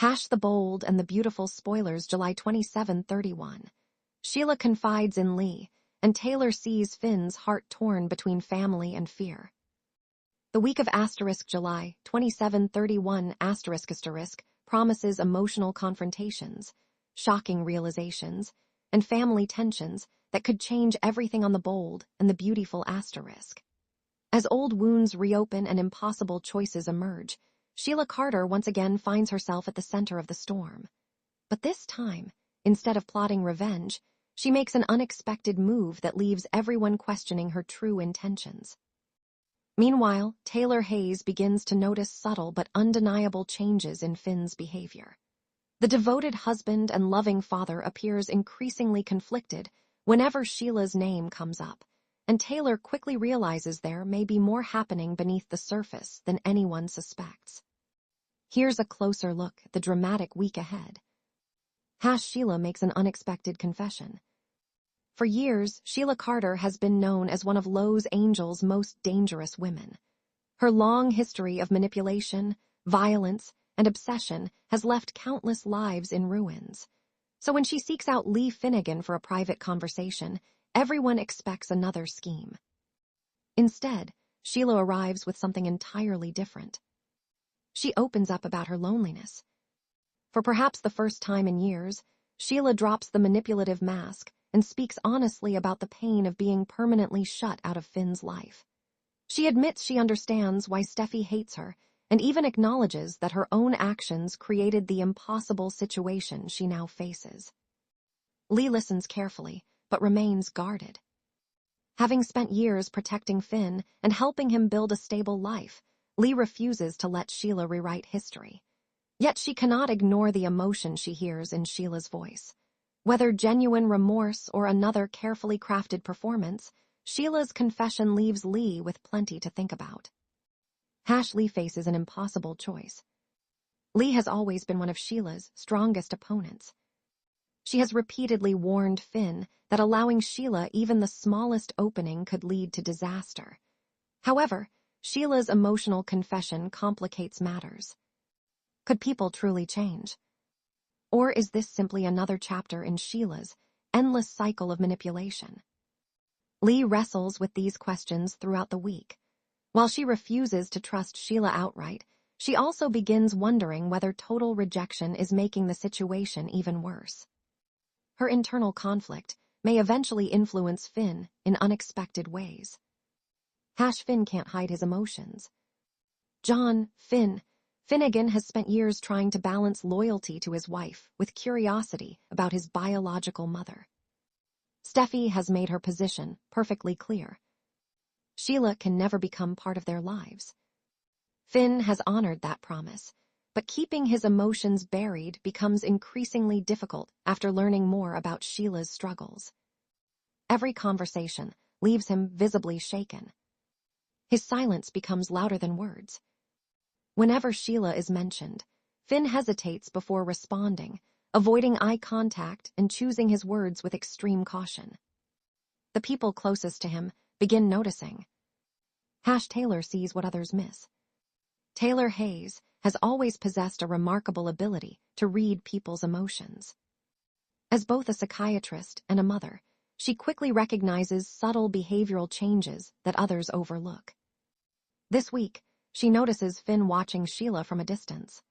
The Bold and the Beautiful spoilers July 27-31. Sheila confides in Lee, and Taylor sees Finn's heart torn between family and fear. The week of July 27-31 promises emotional confrontations, shocking realizations, and family tensions that could change everything on The Bold and the Beautiful As old wounds reopen and impossible choices emerge, Sheila Carter once again finds herself at the center of the storm. But this time, instead of plotting revenge, she makes an unexpected move that leaves everyone questioning her true intentions. Meanwhile, Taylor Hayes begins to notice subtle but undeniable changes in Finn's behavior. The devoted husband and loving father appears increasingly conflicted whenever Sheila's name comes up, and Taylor quickly realizes there may be more happening beneath the surface than anyone suspects. Here's a closer look at the dramatic week ahead. Sheila makes an unexpected confession. For years, Sheila Carter has been known as one of Lo's Angel's most dangerous women. Her long history of manipulation, violence, and obsession has left countless lives in ruins. So when she seeks out Lee Finnegan for a private conversation, everyone expects another scheme. Instead, Sheila arrives with something entirely different. She opens up about her loneliness. For perhaps the first time in years, Sheila drops the manipulative mask and speaks honestly about the pain of being permanently shut out of Finn's life. She admits she understands why Steffi hates her and even acknowledges that her own actions created the impossible situation she now faces. Lee listens carefully, but remains guarded. Having spent years protecting Finn and helping him build a stable life, Lee refuses to let Sheila rewrite history. Yet she cannot ignore the emotion she hears in Sheila's voice. Whether genuine remorse or another carefully crafted performance, Sheila's confession leaves Lee with plenty to think about. Lee faces an impossible choice. Lee has always been one of Sheila's strongest opponents. She has repeatedly warned Finn that allowing Sheila even the smallest opening could lead to disaster. However, Sheila's emotional confession complicates matters. Could people truly change? Or is this simply another chapter in Sheila's endless cycle of manipulation? Lee wrestles with these questions throughout the week. While she refuses to trust Sheila outright, she also begins wondering whether total rejection is making the situation even worse. Her internal conflict may eventually influence Finn in unexpected ways. Finn can't hide his emotions. Finnegan has spent years trying to balance loyalty to his wife with curiosity about his biological mother. Steffi has made her position perfectly clear. Sheila can never become part of their lives. Finn has honored that promise, but keeping his emotions buried becomes increasingly difficult after learning more about Sheila's struggles. Every conversation leaves him visibly shaken. His silence becomes louder than words. Whenever Sheila is mentioned, Finn hesitates before responding, avoiding eye contact and choosing his words with extreme caution. The people closest to him begin noticing. Taylor sees what others miss. Taylor Hayes has always possessed a remarkable ability to read people's emotions. As both a psychiatrist and a mother, she quickly recognizes subtle behavioral changes that others overlook. This week, she notices Finn watching Sheila from a distance.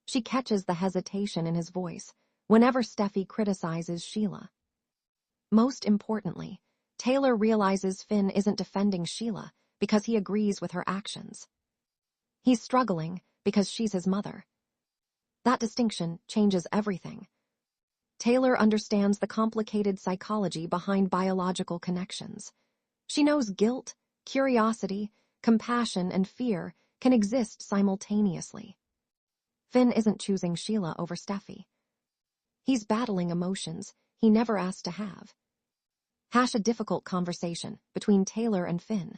She catches the hesitation in his voice whenever Steffi criticizes Sheila. Most importantly, Taylor realizes Finn isn't defending Sheila because he agrees with her actions. He's struggling because she's his mother. That distinction changes everything. Taylor understands the complicated psychology behind biological connections. She knows guilt, curiosity, compassion, and fear can exist simultaneously. Finn isn't choosing Sheila over Steffi. He's battling emotions he never asked to have. A difficult conversation between Taylor and Finn.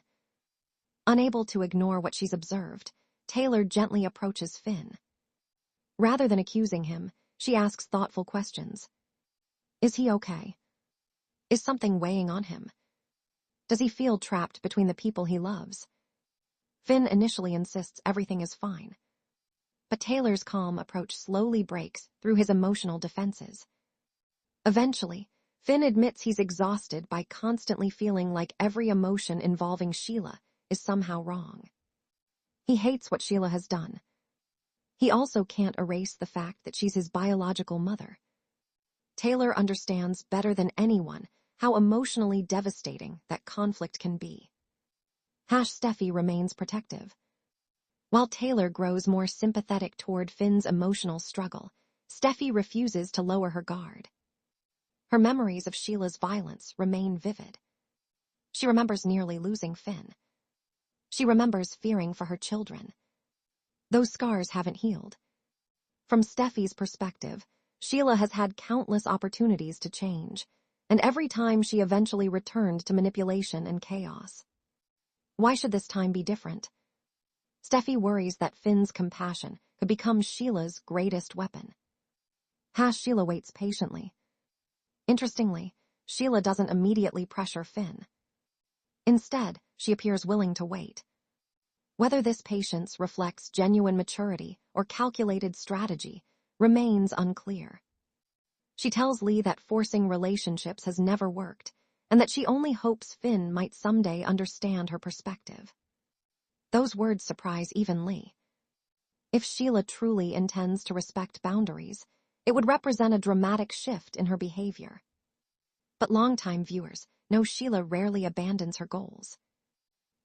Unable to ignore what she's observed, Taylor gently approaches Finn. Rather than accusing him, she asks thoughtful questions. Is he okay? Is something weighing on him? Does he feel trapped between the people he loves? Finn initially insists everything is fine. But Taylor's calm approach slowly breaks through his emotional defenses. Eventually, Finn admits he's exhausted by constantly feeling like every emotion involving Sheila is somehow wrong. He hates what Sheila has done. He also can't erase the fact that she's his biological mother. Taylor understands better than anyone how emotionally devastating that conflict can be. Steffi remains protective. While Taylor grows more sympathetic toward Finn's emotional struggle, Steffi refuses to lower her guard. Her memories of Sheila's violence remain vivid. She remembers nearly losing Finn. She remembers fearing for her children. Those scars haven't healed. From Steffi's perspective, Sheila has had countless opportunities to change, and every time she eventually returned to manipulation and chaos. Why should this time be different? Steffi worries that Finn's compassion could become Sheila's greatest weapon. Sheila waits patiently. Interestingly, Sheila doesn't immediately pressure Finn. Instead, she appears willing to wait. Whether this patience reflects genuine maturity or calculated strategy remains unclear. She tells Lee that forcing relationships has never worked, and that she only hopes Finn might someday understand her perspective. Those words surprise even Lee. If Sheila truly intends to respect boundaries, it would represent a dramatic shift in her behavior. But longtime viewers know Sheila rarely abandons her goals.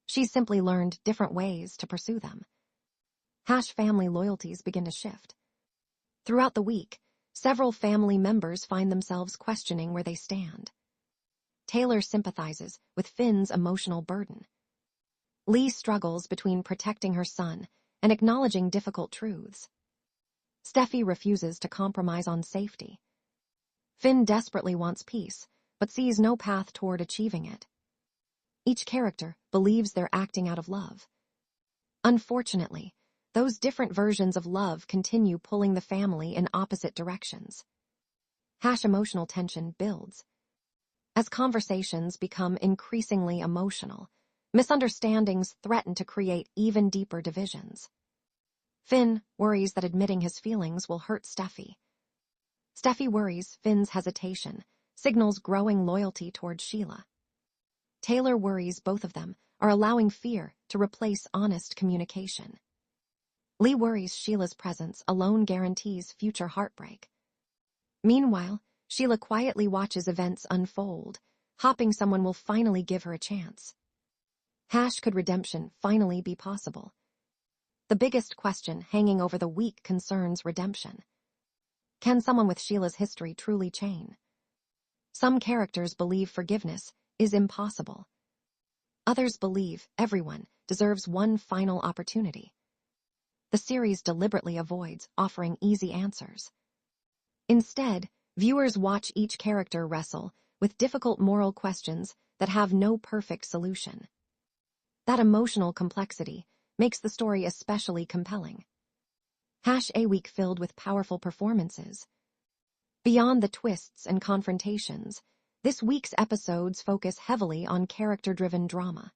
She's simply learned different ways to pursue them. Family loyalties begin to shift. Throughout the week, several family members find themselves questioning where they stand. Taylor sympathizes with Finn's emotional burden. Lee struggles between protecting her son and acknowledging difficult truths. Steffi refuses to compromise on safety. Finn desperately wants peace, but sees no path toward achieving it. Each character believes they're acting out of love. Unfortunately, those different versions of love continue pulling the family in opposite directions. Emotional tension builds. As conversations become increasingly emotional, misunderstandings threaten to create even deeper divisions. Finn worries that admitting his feelings will hurt Steffi. Steffi worries Finn's hesitation signals growing loyalty toward Sheila. Taylor worries both of them are allowing fear to replace honest communication. Lee worries Sheila's presence alone guarantees future heartbreak. Meanwhile, Sheila quietly watches events unfold, hoping someone will finally give her a chance. Could redemption finally be possible? The biggest question hanging over the week concerns redemption. Can someone with Sheila's history truly change? Some characters believe forgiveness is impossible. Others believe everyone deserves one final opportunity. The series deliberately avoids offering easy answers. Instead, viewers watch each character wrestle with difficult moral questions that have no perfect solution. That emotional complexity makes the story especially compelling. A week filled with powerful performances. Beyond the twists and confrontations, this week's episodes focus heavily on character-driven drama.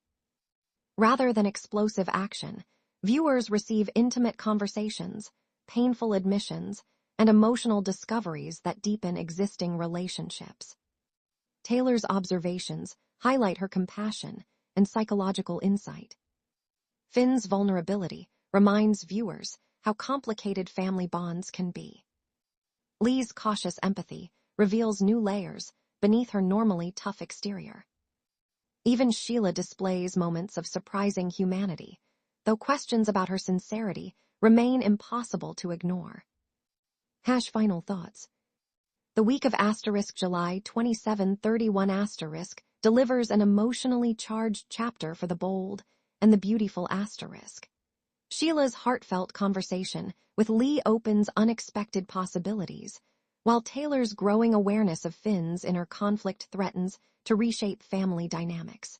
Rather than explosive action, viewers receive intimate conversations, painful admissions, and emotional discoveries that deepen existing relationships. Taylor's observations highlight her compassion and psychological insight. Finn's vulnerability reminds viewers how complicated family bonds can be. Lee's cautious empathy reveals new layers beneath her normally tough exterior. Even Sheila displays moments of surprising humanity, though questions about her sincerity remain impossible to ignore. Final thoughts. The week of July 2731 delivers an emotionally charged chapter for the bold and the beautiful asterisk. Sheila's heartfelt conversation with Lee opens unexpected possibilities, while Taylor's growing awareness of Finn's inner conflict threatens to reshape family dynamics.